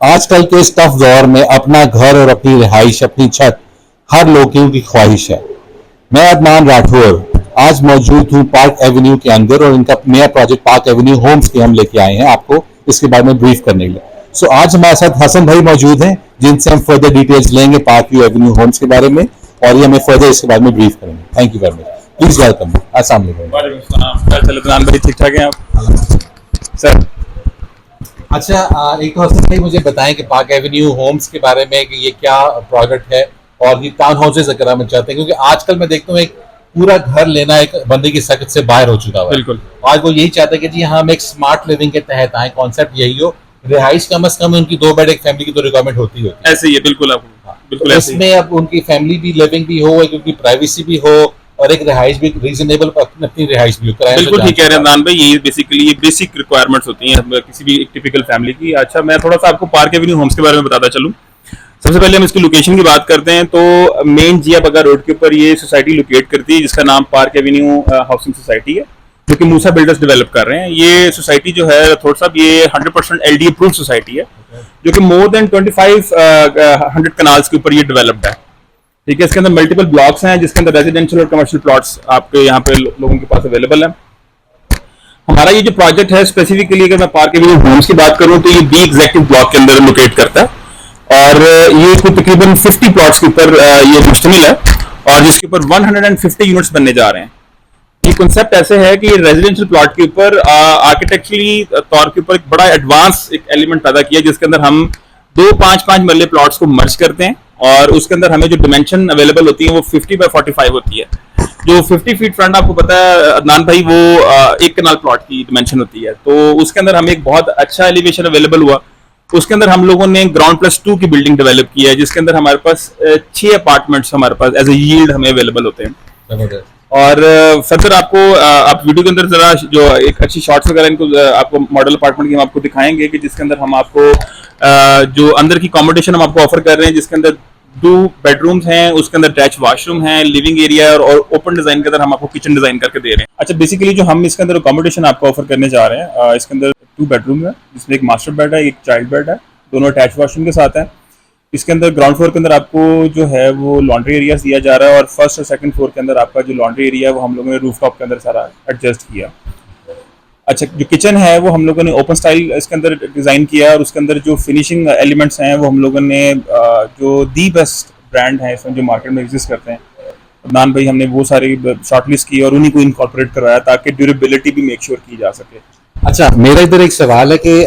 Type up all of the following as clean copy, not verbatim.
आजकल के इस टफ दौर में अपना घर और अपनी रिहाइश, अपनी छत हर लोगों की ख्वाहिश है। मैं अदनान राठौर आज मौजूद हूँ पार्क एवेन्यू के अंदर और इनका नया प्रोजेक्ट पार्क एवेन्यू होम्स के हम लेके आए हैं आपको इसके बारे में ब्रीफ करने के लिए। सो आज हमारे साथ हसन भाई मौजूद हैं जिनसे हम फर्दर डिटेल्स लेंगे पार्क एवेन्यू होम्स के बारे में और ये हमें फर्दर इसके बारे में ब्रीफ करेंगे। Thank you very much. Please welcome. अस्सलाम वालेकुम। भाई ठीक ठाक हैं आप सर? अच्छा, एक तो हसन भाई मुझे बताएं कि पार्क एवेन्यू होम्स के बारे में कि ये क्या प्रोजेक्ट है और ये टाउन हाउसेज अगर हम चाहते हैं, क्योंकि आजकल मैं देखता हूँ एक पूरा घर लेना एक बंदे की सकत से बाहर हो चुका हुआ है। बिल्कुल। आज वो यही चाहते हैं कि जी हम एक स्मार्ट लिविंग के तहत आए, कॉन्सेप्ट यही हो, रिहाइश कम से कम उनकी 2 बेड एक फैमिली की तो रिक्वायरमेंट होती है। ऐसे ही है, बिल्कुल आपको बिल्कुल ऐसे इसमें अब उनकी फैमिली भी लिविंग भी हो, क्योंकि प्राइवेसी भी हो और एक रिहाइश भी रीजनेबल अपनी रिहाइश भी हो। बिल्कुल ठीक कह रहे हैं अदनान भाई, ये बेसिकली ये बेसिक रिक्वायरमेंट्स होती हैं किसी भी एक टिपिकल फैमिली की। अच्छा, मैं थोड़ा सा आपको पार्क एवेन्यू होम्स के बारे में बताता चलूं। सबसे पहले हम इसकी लोकेशन की बात करते हैं तो मेन जिया बगा रोड के ऊपर ये सोसाइटी लोकेट करती है जिसका नाम पार्क एवेन्यू हाउसिंग सोसाइटी है, जो कि मूसा बिल्डर्स डेवलप कर रहे हैं। ये सोसाइटी जो है थोड़ा सा ये 100% LD अप्रूव्ड सोसाइटी है, जो कि मोर देन 2500 कनाल्स के ऊपर ये डेवलप्ड है। ठीक है, इसके अंदर मल्टीपल ब्लॉक्स हैं जिसके अंदर रेजिडेंशियल और कमर्शियल प्लॉट्स आपके यहाँ पे लोगों के पास अवेलेबल है। हमारा ये जो प्रोजेक्ट है स्पेसिफिकली अगर मैं पार्क एवेन्यू होम्स की बात करूं तो ये बी एग्जेक्टिव ब्लॉक के अंदर लोकेट करता है और ये तकरीबन 50 प्लॉट्स के ऊपर ये मुश्तमिल है और जिसके ऊपर 150 यूनिट्स बनने जा रहे हैं। ये कॉन्सेप्ट ऐसे है कि रेजिडेंशियल प्लॉट के ऊपर आर्किटेक्चरली तौर के ऊपर एक बड़ा एडवांस एक एलिमेंट पैदा किया जिसके अंदर हम 2 5-5 मरले प्लॉट्स को मर्ज करते हैं और उसके अंदर हमें जो डिमेंशन अवेलेबल होती है वो 50 बाय 45 होती है। जो 50 फीट फ्रंट आपको पता है अदनान भाई, वो 1 कनाल प्लॉट की डिमेंशन होती है, तो उसके अंदर हमें एक बहुत अच्छा एलिवेशन अवेलेबल हुआ। उसके अंदर हम लोगों ने ग्राउंड+2 की बिल्डिंग डेवलप की है जिसके अंदर हमारे पास 6 अपार्टमेंट्स हमारे पास एज ए यील्ड हमें अवेलेबल होते हैं। और फर्दर आपको आप वीडियो के अंदर जरा जो एक अच्छी शॉट्स वगैरह इनको आपको मॉडल अपार्टमेंट की हम आपको दिखाएंगे कि जिसके अंदर हम आपको जो अंदर की अकोमोडेशन हम आपको ऑफर कर रहे हैं जिसके अंदर 2 बेडरूम्स हैं, उसके अंदर अटैच वॉशरूम है, लिविंग एरिया और ओपन डिजाइन के अंदर हम आपको किचन डिजाइन करके दे रहे हैं। अच्छा, बेसिकली जो हम इसके अंदर अकोमोडेशन आपको ऑफर करने जा रहे हैं इसके अंदर 2 बेडरूम है जिसमें एक मास्टर बेड है, एक चाइल्ड बेड है, दोनों अटैच वॉशरूम के साथ है। इसके अंदर ग्राउंड फ्लोर के अंदर आपको जो है वो लॉन्ड्री एरिया दिया जा रहा है और फर्स्ट और सेकंड फ्लोर के अंदर आपका जो लॉन्ड्री एरिया है वो हम लोगों ने रूफटॉप के अंदर सारा एडजस्ट किया। अच्छा, जो किचन है वो हम लोगों ने ओपन स्टाइल इसके अंदर डिज़ाइन किया और उसके अंदर जो फिनिशिंग एलिमेंट्स हैं वो हम लोगों ने जो दी बेस्ट ब्रांड है इसमें जो मार्केट में एग्जिस्ट करते हैं अदनान भाई, हमने वो सारी शॉर्टलिस्ट की और उन्हीं को इनकॉर्पोरेट करवाया ताकि ड्यूरेबिलिटी भी मेक श्योर की जा सके। अच्छा, मेरा इधर एक सवाल है कि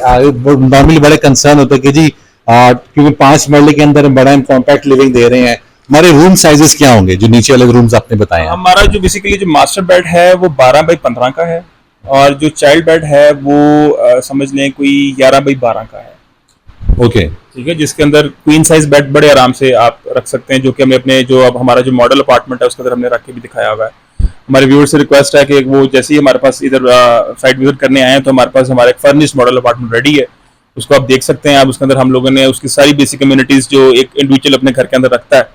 नॉर्मली बड़े कंसर्न होता है कि जी क्योंकि 5 मरले के अंदर बड़ा कॉम्पैक्ट लिविंग दे रहे हैं, हमारे रूम साइजेस क्या होंगे जो नीचे वाले रूम्स आपने बताए? हमारा जो बेसिकली जो मास्टर बेड है वो 12 बाई 15 का है और जो चाइल्ड बेड है वो समझ लें कोई 11 बाई 12 का है। ओके, ठीक है, जिसके अंदर क्वीन साइज बेड बड़े आराम से आप रख सकते हैं, जो कि हमें अपने जो अब हमारा जो मॉडल अपार्टमेंट है उसके अंदर हमने रख के भी दिखाया हुआ है। हमारे व्यूअर से रिक्वेस्ट है कि वो जैसे ही हमारे पास इधर साइट विजिट करने आए हैं तो हमारे पास हमारा एक फर्निश्ड मॉडल अपार्टमेंट रेडी है, उसको आप देख सकते हैं। आप उसके अंदर हम लोगों ने उसकी सारी बेसिक कम्युनिटीज जो एक इंडिविजुअल अपने घर के अंदर रखता है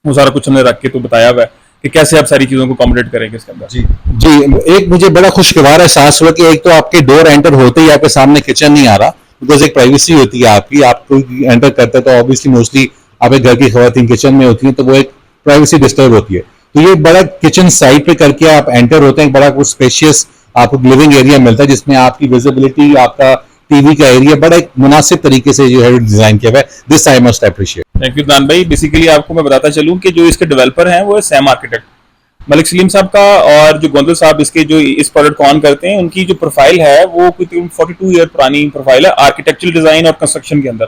वो सारा कुछ हमने रख के तो बताया हुआ है कि कैसे आप सारी चीजों को अकोमोडेट करेंगे इसके अंदर। जी जी, एक मुझे बड़ा खुशगवार एहसास हुआ कि एक तो आपके डोर एंटर होते ही आपके सामने किचन नहीं आ रहा, बिकॉज एक प्राइवेसी होती है आपकी, आप कोई एंटर करते हैं तो ऑब्वियसली मोस्टली आपके घर की खवातीन किचन में होती है तो वो एक प्राइवेसी डिस्टर्ब होती है। तो ये बड़ा किचन साइड पे करके आप एंटर होते हैं, बड़ा कुछ स्पेशियस आपको लिविंग एरिया मिलता है जिसमें आपकी विजिबिलिटी, आपका टीवी का एरिया बड़ा एक मुनासिब तरीके से जो है डिजाइन किया हुआ है। This I must appreciate. Thank you दान भाई। बेसिकली आपको मैं बताता चलूं कि जो इसके डेवलपर हैं वो है सैम आर्किटेक्ट मलिक सलीम साहब का, और जो गोंदल साहब इसके जो इस प्रोजेक्ट को ऑन करते हैं उनकी जो प्रोफाइल है वो कोई 42 ईयर पुरानी प्रोफाइल है आर्किटेक्चरल डिजाइन और कंस्ट्रक्शन के अंदर।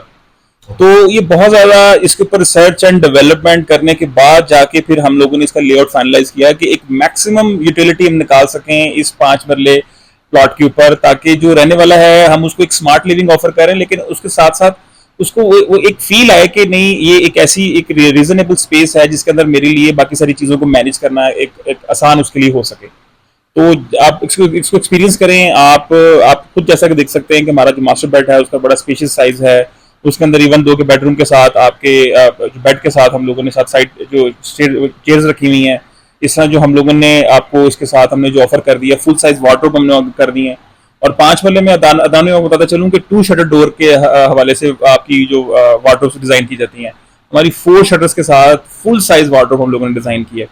तो ये बहुत ज्यादा इसके ऊपर रिसर्च एंड डेवलपमेंट करने के बाद जाके फिर हम लोगों ने इसका लेआउट फाइनलाइज किया कि एक मैक्सिमम यूटिलिटी हम निकाल सकें इस 5 मरले प्लॉट के ऊपर, ताकि जो रहने वाला है हम उसको एक स्मार्ट लिविंग ऑफर करें, लेकिन उसके साथ साथ उसको वो एक फील आए कि नहीं ये एक ऐसी एक रीजनेबल स्पेस है जिसके अंदर मेरे लिए बाकी सारी चीज़ों को मैनेज करना एक आसान उसके लिए हो सके। तो आप इसको एक्सपीरियंस करें। आप खुद जैसा कि देख सकते हैं कि हमारा जो मास्टर बेड है उसका बड़ा स्पेशियस साइज है, उसके अंदर इवन 2 के बेडरूम के साथ आपके बेड के साथ हम लोगों ने साथ साइड जो चेयर्स रखी हुई हैं, इस तरह जो हम लोगों ने आपको इसके साथ हमने जो ऑफर कर दिया फुल साइज वार्डरोब हमने कर दी है। और 5 वाले में अदानी को बताता चलूँ कि 2 शटर डोर के हवाले से आपकी जो वार्डरोब्स डिजाइन की जाती हैं, हमारी 4 शटर्स के साथ फुल साइज वार्डरोब हम लोगों ने डिजाइन की है।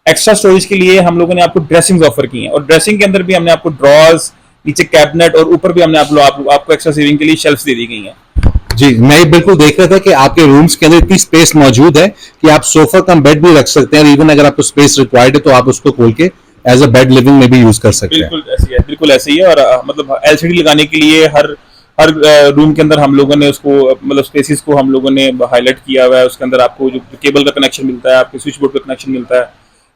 एक्स्ट्रा स्टोरेज के लिए हम लोगों ने आपको ड्रेसिंग ऑफर की हैं, और ड्रेसिंग के अंदर भी हमने आपको ड्रॉर्स, नीचे कैबिनेट और ऊपर भी हमने आपको एक्स्ट्रा सेविंग के लिए शेल्फ्स दे दी गई हैं। जी, मैं बिल्कुल देख रहा था कि आपके रूम्स के अंदर इतनी स्पेस मौजूद है कि आप सोफा कम बेड भी रख सकते हैं, और इवन अगर आपको स्पेस रिक्वायर्ड है तो आप उसको खोल के एज अ बेड लिविंग में भी यूज कर सकते हैं। बिल्कुल ऐसे ही है। और मतलब एलसीडी लगाने के लिए हर हर रूम के अंदर हम लोगों ने उसको मतलब स्पेसिस को हम लोगों ने हाईलाइट किया हुआ है। उसके अंदर आपको जो केबल का कनेक्शन मिलता है, आपके स्विच बोर्ड का कनेक्शन मिलता है।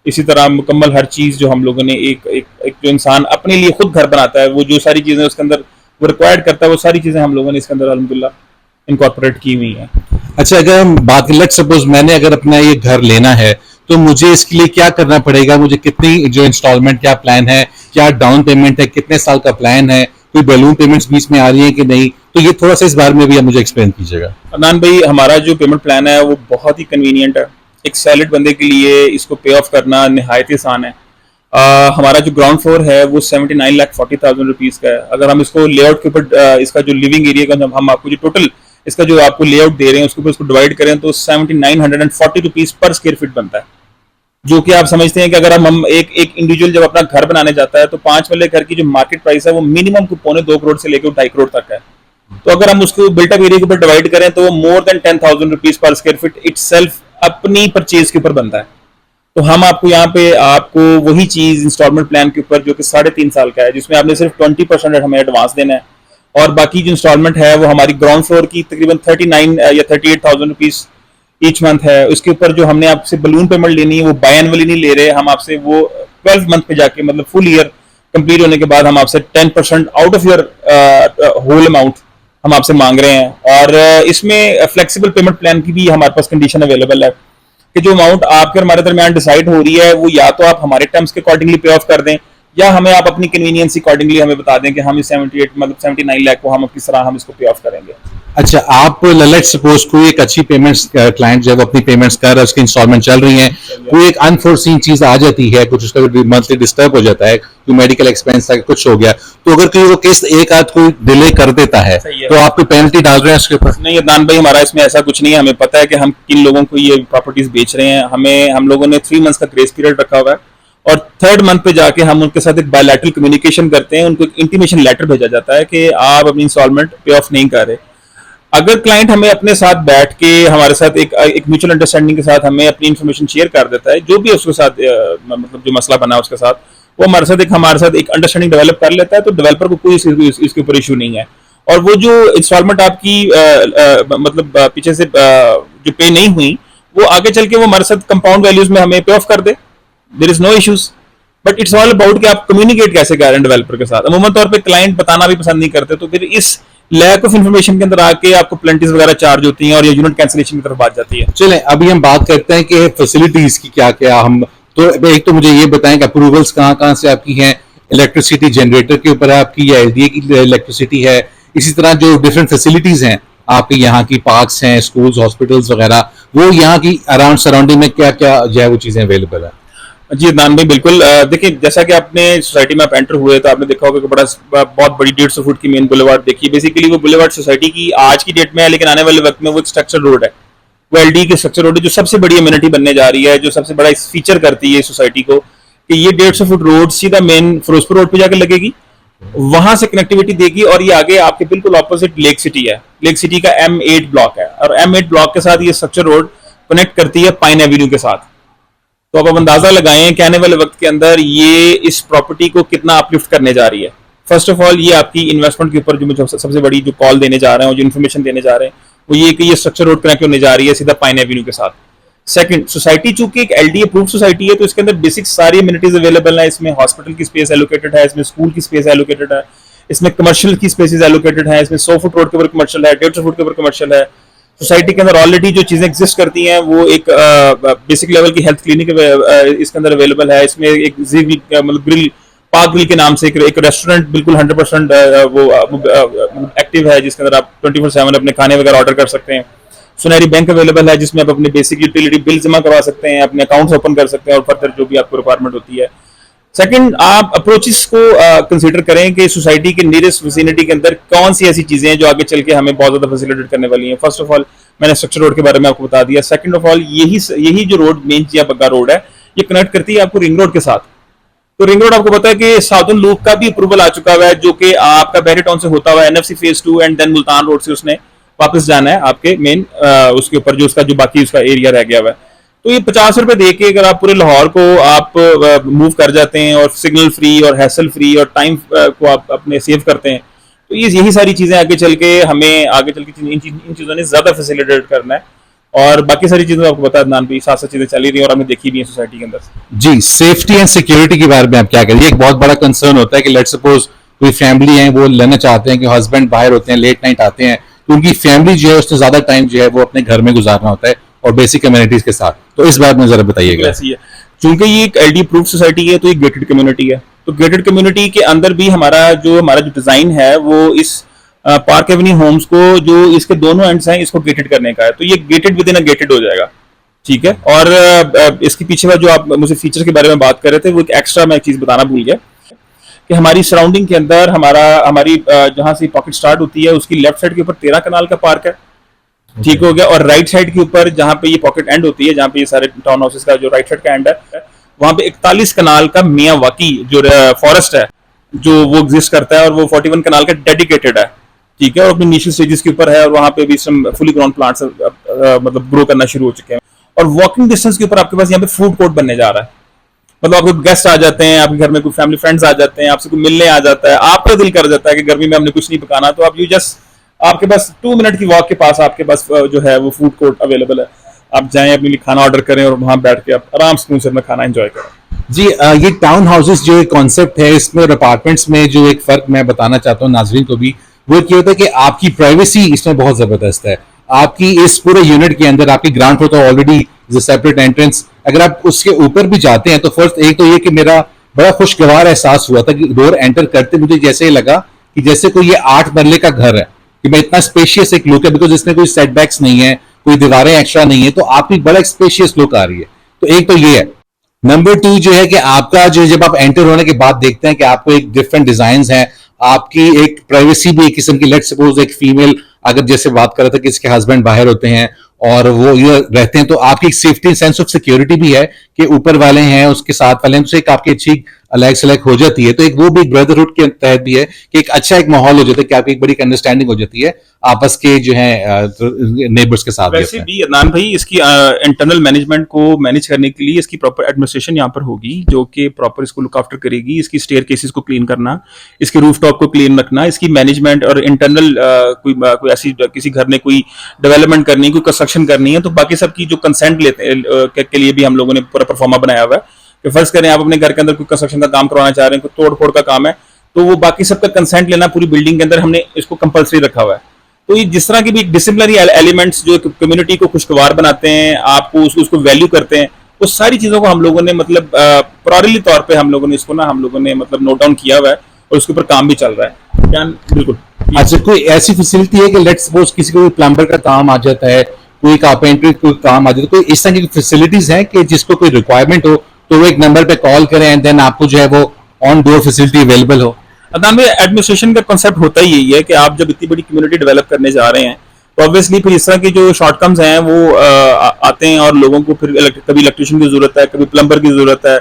इसी तरह मुकम्मल हर चीज जो हम लोगों ने एक जो इंसान अपने लिए खुद घर बनाता है, वो जो सारी चीजें उसके अंदर वो रिक्वायर्ड करता है, वो सारी चीजें हम लोगों ने इसके अंदर अल्हम्दुलिल्लाह इनकॉर्पोरेट की हुई है। अच्छा, अगर हम बात लेट सपोज मैंने अगर अपना ये घर लेना है तो मुझे इसके लिए क्या करना पड़ेगा? मुझे कितनी जो इंस्टॉलमेंट क्या प्लान है, क्या डाउन पेमेंट है, कितने साल का प्लान है, कोई बैलून पेमेंट्स बीच में आ रही है कि नहीं? तो ये थोड़ा सा इस बारे में भी आप मुझे एक्सप्लेन कीजिएगा। अदनान भाई, हमारा जो पेमेंट प्लान है वो बहुत ही कन्वीनियंट है। एक सैलड बंदे के लिए इसको पे ऑफ करना नहायत आसान है। हमारा जो ग्राउंड फ्लोर है वो 79,40,000 रुपीज़ का है। अगर हम इसको लेआउट के ऊपर इसका जो लिविंग एरिया का हम आपको जो टोटल इसका जो आपको लेआउट दे रहे हैं उसके ऊपर इसको डिवाइड करें तो 7940 रुपीज़ पर स्क्वायर फीट बनता है। जो कि आप समझते हैं कि अगर हम एक इंडिविजुअल जब अपना घर बनाने जाता है तो 5 वाले घर की जो मार्केट प्राइस है वो मिनिमम 2.25 करोड़ से लेकर 2.5 करोड़ तक है। तो अगर हम उसको बिल्टअप एरिया के ऊपर डिवाइड करें तो वो more than 10,000 rupees per square feet itself अपनी परचेज के ऊपर बनता है। तो हम आपको यहाँ पे आपको वही चीज इंस्टॉलमेंट प्लान के ऊपर जो कि 3.5 साल का है, जिसमें आपने सिर्फ 20% हमें एडवांस देना है, और बाकी जो इंस्टॉलमेंट है वो हमारी ग्राउंड फ्लोर की तकरीबन 39 या 38,000 रुपीज ईच मंथ है। उसके ऊपर जो हमने आपसे बलून पेमेंट लेनी है वो बाय एनुअली नहीं ले रहे, हम आपसे वो 12 मंथ पे जाके मतलब फुल ईयर कंप्लीट होने के बाद हम आपसे 10% out of your whole amount हम आपसे मांग रहे हैं। और इसमें फ्लेक्सिबल पेमेंट प्लान की भी हमारे पास कंडीशन अवेलेबल है कि जो अमाउंट आपके हमारे दरमियान डिसाइड हो रही है वो या तो आप हमारे टर्म्स के अकॉर्डिंगली पे ऑफ कर दें, या हमें आप अपनी कन्वीनियंस अकॉर्डिंगली हमें बता दें कि हम इस 79 लाख को हम किस तरह हम इसको पे ऑफ करेंगे। अच्छा, आप लेट सपोज कोई एक अच्छी पेमेंट्स क्लाइंट जब अपनी पेमेंट्स कर रहा है, उसकी इंस्टॉलमेंट चल रही है, कोई एक अनफोर्सीन चीज आ जाती है, कुछ उसका मंथली डिस्टर्ब हो जाता है, कोई मेडिकल एक्सपेंस है, कुछ हो गया, तो अगर कोई वो केस एक आध कोई डिले कर देता है तो आप कोई पेनल्टी डाल रहे हैं उसके ऊपर? नहीं अदनान भाई, हमारा इसमें ऐसा कुछ नहीं है। हमें पता है कि हम किन लोगों को ये प्रॉपर्टीज बेच रहे हैं। हम लोगों ने 3 मंथ्स का ग्रेस पीरियड रखा हुआ है, और 3rd मंथ पे जाके हम उनके साथ एक बायलैटरल कम्युनिकेशन करते हैं। उनको एक इंटीमेशन लेटर भेजा जाता है कि आप अपनी इंस्टॉलमेंट पे ऑफ नहीं कर रहे। अगर क्लाइंट हमें अपने साथ बैठ के हमारे साथ एक म्यूचुअल अंडरस्टैंडिंग के साथ हमें अपनी इन्फॉर्मेशन शेयर कर देता है, जो भी उसके साथ मतलब जो मसला बना उसके साथ, वो हमारे साथ एक अंडरस्टैंडिंग डेवलप कर लेता है, तो डेवलपर को कोई इसके ऊपर इशू नहीं है। और वो जो इंस्टॉलमेंट आपकी मतलब पीछे से जो पे नहीं हुई, वो आगे चल के वो हमारे साथ कंपाउंड वैल्यूज में हमें पे ऑफ कर दे, there is no issues. But it's all about कि आप कम्युनिकेट कैसे कर रहे हैं डेवलपर के साथ। अमूमन तौर पे क्लाइंट बताना भी पसंद नहीं करते, तो फिर इस लैक ऑफ इन्फॉर्मेशन के अंदर आके आपको पेनल्टीज वगैरह चार्ज होती हैं और ये यूनिट कैंसिलेशन की तरफ बात जाती है। चलें, अभी हम बात करते हैं कि फैसिलिटीज की क्या क्या हम, तो एक तो मुझे ये बताएं कि अप्रूवल्स कहाँ कहाँ से आपकी हैं? इलेक्ट्रिसिटी जनरेटर के ऊपर है आपकी, या एलडीए की इलेक्ट्रिसिटी है? इसी तरह जो डिफरेंट फैसिलिटीज हैं आपके यहाँ की, पार्क्स हैं, स्कूल्स, हॉस्पिटल्स वगैरह, वो यहाँ की अराउंड सराउंडिंग में क्या क्या जो है वो चीजें अवेलेबल है? जी अदनान भाई, बिल्कुल। देखिए, जैसा कि आपने सोसाइटी में आप एंटर हुए तो आपने देखा होगा कि बहुत बड़ी 150 फुट की मेन बुलेवार्ड देखी। बेसिकली वो बुलेवार्ड सोसाइटी की आज की डेट में है, लेकिन आने वाले वक्त में वो एक स्ट्रक्चर रोड है, वो एलडी की स्ट्रक्चर रोड है, जो सबसे बड़ी अम्यूनिटी बनने जा रही है, जो सबसे बड़ा फीचर करती है सोसाइटी को कि ये 150 फुट रोड सीधा मेन फिरोजपुर रोड पे जाकर लगेगी, वहां से कनेक्टिविटी देगी, और ये आगे आपके बिल्कुल ऑपोजिट लेक सिटी है। लेक सिटी का M8 ब्लॉक है, और M8 ब्लॉक के साथ ये स्ट्रक्चर रोड कनेक्ट करती है पाइन एवेन्यू के साथ। तो अब अंदाजा लगाएं कि आने वाले वक्त के अंदर ये इस प्रॉपर्टी को कितना अपलिफ्ट करने जा रही है। फर्स्ट ऑफ ऑल, ये आपकी इन्वेस्टमेंट के ऊपर जो सबसे बड़ी जो कॉल देने जा रहे हैं और जो इन्फॉर्मेशन देने जा रहे हैं वो ये कि ये स्ट्रक्चर रोड कनेक्ट होने जा रही है सीधा पाइन एवेन्यू के साथ। सेकंड, सोसाइटी चूंकि एक एलडी अप्रूव्ड सोसाइटी है, तो इसके अंदर बेसिक सारी अम्यूनिटीज अवेलेबल है। इसमें हॉस्पिटल की स्पेस एलोकेटेड है, इसमें स्कूल की स्पेस एलोकेटेड है, इसमें कमर्शियल की स्पेसेस एलोकेटेड है, इसमें 100 फुट रोड के ऊपर कमर्शियल है, 150 फुट के ऊपर कमर्शियल है। सोसाइटी के अंदर ऑलरेडी जो चीजें एग्जिस्ट करती हैं वो एक बेसिक लेवल की हेल्थ क्लिनिक इसके अंदर अवेलेबल है। इसमें एक मतलब ग्रिल, पार्क ग्रिल के नाम से एक रेस्टोरेंट बिल्कुल 100% वो एक्टिव है, जिसके अंदर आप 24/7 अपने खाने वगैरह ऑर्डर कर सकते हैं। सुनहरी बैंक अवेलेबल है, जिसमें आप अपने बेसिक यूटिलिटी बिल जमा करवा सकते हैं, अपने अकाउंट्स ओपन कर सकते हैं, और फर्दर जो भी आपको रिक्वायरमेंट होती है। सेकंड, आप अप्रोचेस को कंसीडर करें कि सोसाइटी के नियरेस्ट विसिनिटी के अंदर कौन सी ऐसी चीजें हैं जो आगे चल के हमें बहुत ज्यादा फैसिलिटेट करने वाली हैं। फर्स्ट ऑफ ऑल मैंने स्ट्रक्चर रोड के बारे में आपको बता दिया। सेकंड ऑफ ऑल यही जो रोड मेन जिया बग्गा रोड है, ये कनेक्ट करती है आपको रिंग रोड के साथ। तो रिंग रोड आपको पता है कि साउथर्न लूप का भी अप्रूवल आ चुका हुआ है, जो कि आपका बहरी टाउन से होता हुआ NFC phase 2 and then Multan road से उसने वापस जाना है आपके मेन उसके ऊपर जो उसका जो बाकी उसका एरिया रह गया हुआ है। तो ये 50 रुपए दे के अगर आप पूरे लाहौर को आप मूव कर जाते हैं और सिग्नल फ्री और हैसल फ्री और टाइम को आप अपने सेव करते हैं, तो ये यही सारी चीजें आगे चल के हमें आगे चल के इन चीजों ने ज्यादा फैसिलिटेट करना है। और बाकी सारी चीजें आपको बता अदनान भाई, साथ साथ चीजें चली रही हैं और हमने देखी भी है सोसाइटी के अंदर। जी, सेफ्टी एंड सिक्योरिटी के बारे में आप क्या करें? ये एक बहुत बड़ा कंसर्न होता है कि लेट्स सपोज कोई फैमिली है, वो लेना चाहते हैं कि हस्बैंड बाहर होते हैं, लेट नाइट आते हैं, तो उनकी फैमिली जो है उससे ज्यादा टाइम जो है वो अपने घर में गुजारना होता है और बेसिक कम्युनिटीज के साथ। तो इस बारे में जरा बताइएगा। ऐसी है, चूंकि ये एक एलडी प्रूफ सोसाइटी है तो ये गेटेड कम्युनिटी है, तो गेटेड कम्युनिटी के अंदर भी हमारा जो डिजाइन है वो इस पार्क एवेन्यू होम्स को जो इसके दोनों एंड्स हैं इसको गेटेड करने का है। तो ये gated with in a gated हो जाएगा, ठीक है। और इसके पीछे जो आप मुझे फीचर के बारे में बात कर रहे थे, वो एक एक्स्ट्रा मैं एक चीज बताना भूल गया कि हमारी सराउंडिंग के अंदर हमारी जहां से पॉकेट स्टार्ट होती है उसकी लेफ्ट साइड के ऊपर 13 कनाल का पार्क है, ठीक हो गया। और राइट साइड के ऊपर जहां पे ये पॉकेट एंड होती है, जहां पे ये सारे टाउन हाउसेस का जो राइट साइड का एंड है, वहां पे 41 कनाल का मियां वाकी जो फॉरेस्ट है जो वो एग्जिस्ट करता है और वो 41 कनाल का डेडिकेटेड है, ठीक है। और अपनी इनिशियल स्टेजेस के ऊपर है और वहां पे भी सम फुली ग्राउंड प्लांट्स मतलब ग्रो करना शुरू हो चुके हैं। और वॉकिंग डिस्टेंस के ऊपर आपके पास यहाँ पे फूड कोर्ट बनने जा रहा है। मतलब आपके गेस्ट आ जाते हैं, आपके घर में कोई फैमिली फ्रेंड्स आ जाते हैं, आपसे कोई मिलने आ जाता है, आपका दिल कर जाता है कि गर्मी में हमने कुछ नहीं पकाना, तो आप आपके पास 2 मिनट की वॉक के पास आपके पास जो है वो फूड कोर्ट अवेलेबल है। आप जाएं, अपने लिए खाना ऑर्डर करें और वहां बैठ के आप आराम सुकून से अपना खाना एंजॉय करें। जी, ये टाउन हाउसेस जो एक कॉन्सेप्ट है, इसमें और अपार्टमेंट्स में जो एक फर्क मैं बताना चाहता हूँ नाजरीन को भी, वो ये होता है कि आपकी प्राइवेसी इसमें बहुत जबरदस्त है। आपकी इस पूरे यूनिट के अंदर आपकी ग्राउंड फ्लोर तो ऑलरेडी सेपरेट एंट्रेंस, अगर आप उसके ऊपर भी जाते हैं तो फर्स्ट एक तो ये कि मेरा बड़ा खुशगवार एहसास हुआ था कि डोर एंटर करते मुझे जैसे ही लगा कि जैसे कोई ये 8 मरले का घर है, कि मैं इतना स्पेशियस एक लुक है, बिकॉज इसमें कोई सेटबैक्स नहीं है, कोई दीवारें एक्स्ट्रा नहीं है, तो आपकी बड़ा स्पेशियस लुक आ रही है। तो एक तो ये है। नंबर 2 जो है कि आपका जो जब आप एंटर होने के बाद देखते हैं कि आपको एक डिफरेंट डिजाइन है, आपकी एक प्राइवेसी भी एक किस्म की, लेट सपोज एक फीमेल अगर जैसे बात कर रहा था कि इसके हस्बैंड बाहर होते हैं और वो ये रहते हैं, तो आपकी एक सेफ्टी सेंस ऑफ सिक्योरिटी भी है कि ऊपर वाले हैं उसके साथ वाले हैं, तो एक आपकी अच्छी अलग सेलेक्ट हो जाती है। तो एक वो भी ब्रदरहुड के तहत भी है कि एक अच्छा एक माहौल हो जाता है कि आपकी एक बड़ी अंडरस्टैंडिंग हो जाती है आपस के जो है नेबर्स के साथ। वैसे भी अदनान भाई, इसकी इंटरनल मैनेजमेंट को मैनेज करने के लिए इसकी प्रॉपर एडमिनिस्ट्रेशन यहाँ पर होगी जो कि प्रॉपर इसको लुक आफ्टर करेगी। इसकी स्टेयर केसेस को क्लीन करना, इसके रूफ टॉप को क्लीन रखना, इसकी मैनेजमेंट और इंटरनल कोई ऐसी किसी घर ने कोई डेवलपमेंट करनी, कोई कंस्ट्रक्शन करनी है, तो बाकी सबकी जो कंसेंट लेते के लिए भी हम लोगों ने पूरा परफॉर्मा बनाया हुआ है कि फर्ज करें आप अपने घर के अंदर कोई कंस्ट्रक्शन का काम करवाना चाह रहे हैं, कोई तोड़ फोड़ का काम है, तो वो बाकी सबका कंसेंट लेना पूरी बिल्डिंग के अंदर हमने इसको कंपलसरी रखा हुआ है। तो ये जिस तरह की भी डिसिप्लिनरी एलिमेंट्स जो कम्युनिटी को खुशगवार बनाते हैं, आपको उसको वैल्यू करते हैं, वो सारी चीजों को हम लोगों ने मतलब प्रॉरली तौर पे हम लोगों ने इसको हम लोगों ने मतलब नोट डाउन किया हुआ है और उसके ऊपर काम भी चल रहा है। क्या बिल्कुल। अच्छा, कोई ऐसी फैसिलिटी है कि लेट्स सपोज किसी को प्लम्बर का काम आ जाता है, कोई कारपेंटर कोई काम आ जाता है, कोई इस तरह की फैसिलिटीज हैं कि जिसको कोई रिक्वायरमेंट हो तो वो एक नंबर पे कॉल करें एंड देन आपको जो है वो ऑन डोर फैसिलिटी अवेलेबल हो? अदनान भाई, एडमिनिस्ट्रेशन का कॉन्सेप्ट होता ही यही है कि आप जब इतनी बड़ी कम्युनिटी डेवलप करने जा रहे हैं तो ऑब्वियसली फिर इस तरह के जो शॉर्टकम्स हैं वो आते हैं और लोगों को फिर कभी इलेक्ट्रिशियन की जरूरत है, कभी प्लम्बर की जरूरत है,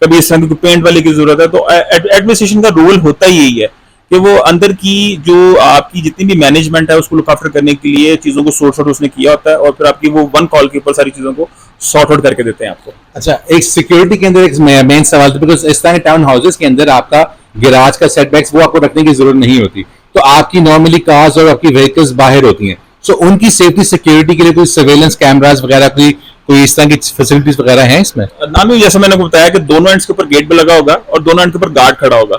कभी इस तरह की पेंट वाले की जरूरत है। तो एडमिनिस्ट्रेशन का रोल होता ही यही है कि वो अंदर की जो आपकी जितनी भी मैनेजमेंट है उसको लुक आफ्टर करने के लिए चीजों को सॉर्ट आउट उसने किया होता है और फिर आपकी वो वन कॉल के ऊपर सारी चीजों को सॉर्ट आउट करके देते हैं आपको। अच्छा, एक सिक्योरिटी के अंदर एक मेन सवाल, बिकॉज इस तरह के टाउन हाउसेस के अंदर आपका गैराज का सेटबैक्स वो आपको रखने की जरूरत नहीं होती, तो आपकी नॉर्मली कार्स और आपकी व्हीकल्स बाहर होती हैं, सो उनकी सेफ्टी सिक्योरिटी के लिए कोई सर्वेलेंस कैमरास वगैरह कोई इस तरह की फैसिलिटीज वगैरह हैं इसमें? नाम जैसे मैंने आपको बताया कि दोनों एंड्स के ऊपर गेट भी लगा होगा और दोनों एंड के ऊपर गार्ड खड़ा होगा,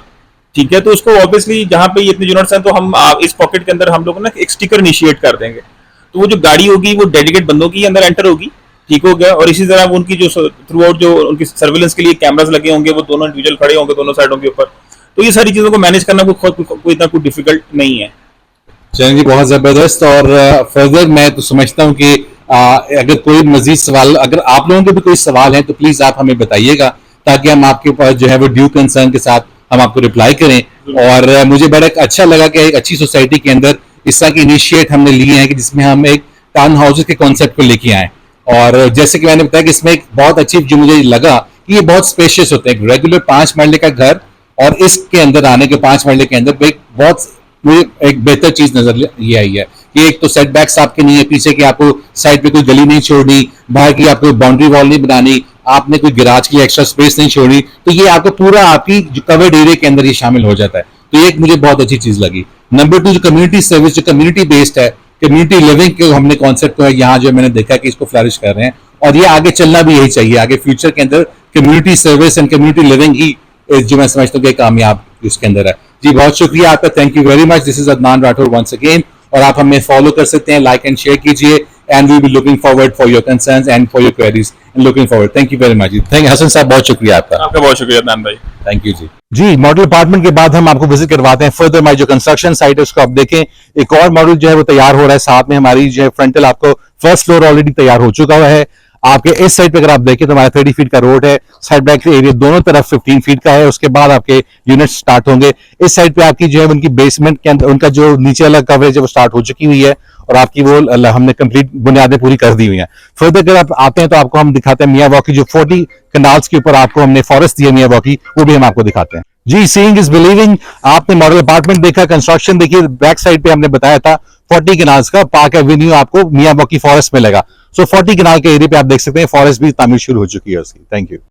ठीक है। तो उसको ऑब्वियसली जहां पे इतने यूनिट्स हैं तो हम इस पॉकेट के अंदर हम लोग ना एक स्टिकर इनिशिएट कर देंगे, तो वो जो गाड़ी होगी वो डेडिकेट बंदों की अंदर एंटर होगी, ठीक हो गया। और इसी तरह वो उनकी जो थ्रू आउट जो उनकी सर्वेलेंस के लिए कैमरास लगे होंगे वो दोनों इंडिविजुअल खड़े होंगे दोनों साइडों के ऊपर। तो ये सारी चीजों को मैनेज करना कोई इतना कोई डिफिकल्ट नहीं है। चलिए जी, बहुत जबरदस्त। और फर्दर मैं तो समझता हूँ कि अगर कोई मजीद सवाल, अगर आप लोगों के भी कोई सवाल है तो प्लीज आप हमें बताइएगा, ताकि हम आपके पास जो है वो ड्यू कंसर्न के साथ हम आपको रिप्लाई करें। और मुझे बड़ा अच्छा लगा कि एक अच्छी सोसाइटी के अंदर इस तरह की इनिशिएट हमने लिए हैं कि जिसमें हम एक टाउन हाउसेज के कॉन्सेप्ट को लेके आए। और जैसे कि मैंने बताया कि इसमें एक बहुत अच्छी जो मुझे लगा कि ये बहुत स्पेशियस होते हैं, रेगुलर 5 मरले का घर और इसके अंदर आने के 5 मरले के अंदर एक बहुत मुझे एक बेहतर चीज नजर ये आई है कि एक तो सेटबैक्स आपके नहीं है, पीछे की आपको साइड पे कोई गली नहीं छोड़नी, बाहर की आपको बाउंड्री वॉल नहीं बनानी, आपने कोई गिराज की एक्स्ट्रा स्पेस नहीं छोड़ी, तो ये आपको पूरा आपकी जो कवर्ड एरिया के अंदर ये शामिल हो जाता है। तो ये एक मुझे बहुत अच्छी चीज लगी। नंबर 2 जो कम्युनिटी सर्विस, जो कम्युनिटी बेस्ड है, कम्युनिटी लिविंग के हमने कॉन्सेप्ट को है यहाँ जो मैंने देखा कि इसको फ्लरिश कर रहे हैं और ये आगे चलना भी यही चाहिए। आगे फ्यूचर के अंदर community service and community living ही जो मैं समझता हूँ कि कामयाब इसके अंदर है। जी बहुत शुक्रिया आपका, thank you very much. This is Adnan Rathore once again, और आप हमें फॉलो कर सकते हैं, लाइक एंड शेयर कीजिए, and we will be looking forward for your concerns and for your queries and looking forward. Thank you very much. Thank you Hasan साहब, बहुत शुक्रिया आपका। आपका बहुत शुक्रिया अदनान भाई। Thank you ji. Model apartment के बाद हम आपको विजिट करवाते हैं फर्दर हमारी जो कंस्ट्रक्शन साइट है उसको आप देखें। एक और मॉडल जो है वो तैयार हो रहा है, साथ में हमारी जो है फ्रंटल आपको फर्स्ट फ्लोर ऑलरेडी तैयार हो चुका हुआ है। आपके इस साइड पे अगर आप देखें तो हमारा 30 फीट का रोड है, साइड बैक एरिया दोनों तरफ 15 फीट का है। उसके बाद आपके यूनिट स्टार्ट होंगे। इस साइड पे आपकी जो है उनकी बेसमेंट के अंदर उनका जो नीचे वाला कवरेज है वो स्टार्ट हो चुकी हुई है और आपकी वो हमने कंप्लीट बुनियादें पूरी कर दी हुई हैं। फर्दर अगर आप आते हैं तो आपको हम दिखाते हैं मियाँ वॉकी, जो 40 कनाल्स के ऊपर आपको हमने फॉरेस्ट दिया मियाँ वॉकी, वो भी हम आपको दिखाते हैं। जी, सीइंग इज बिलीविंग। आपने मॉडल अपार्टमेंट देखा, कंस्ट्रक्शन देखिए, बैक साइड पे हमने बताया था 40 कनाल्स का पार्क एवेन्यू आपको मियाँ वॉकी फॉरेस्ट मिलेगा। सो 40 कनाल के एरिया पे आप देख सकते हैं फॉरेस्ट भी तामीर शुरू हो चुकी है उसकी। Thank you.